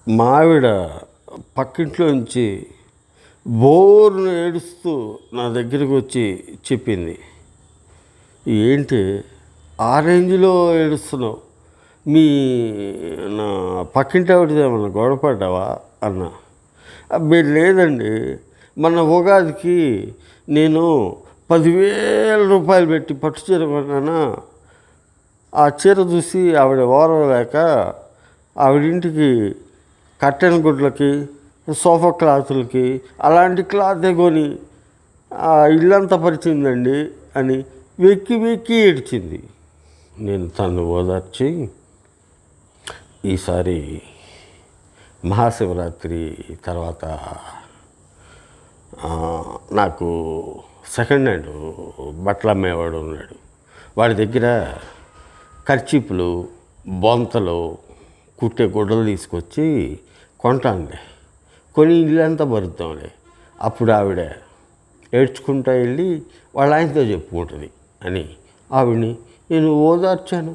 మా ఆవిడ పక్కింట్లోంచి బోరున ఏడుస్తూ నా దగ్గరికి వచ్చి చెప్పింది, ఏంటి ఆ రేంజ్లో ఏడుస్తున్నావు, మీ నా పక్కింటి ఆవిడతో ఏమన్నా గొడవపడ్డావా అన్న. అబ్బే లేదండి, మన ఉగాదికి నేను 10,000 రూపాయలు పెట్టి పట్టు చీర కొన్నానా, ఆ చీర చూసి ఆవిడ ఓర్వలేక ఆవిడింటికి కట్టెన గుడ్లకి సోఫా క్లాతులకి అలాంటి క్లాతే కొని ఇల్లంతా పరిచిందండి అని వెక్కి వెక్కి ఏడ్చింది. నేను తను ఓదార్చి, ఈసారి మహాశివరాత్రి తర్వాత నాకు సెకండ్ హ్యాండ్ బట్టలు అమ్మేవాడు ఉన్నాడు. వాడి దగ్గర కర్చీపులు, బొంతలు, కుట్టే గుడ్డలు తీసుకొచ్చి కొంటానులే, కొని ఇల్లంతా భరుద్దాంలే. అప్పుడు ఆవిడ ఏడ్చుకుంటూ వెళ్ళి వాళ్ళ ఆయనతో చెప్పుకుంటుంది అని ఆవిడని నేను ఓదార్చాను.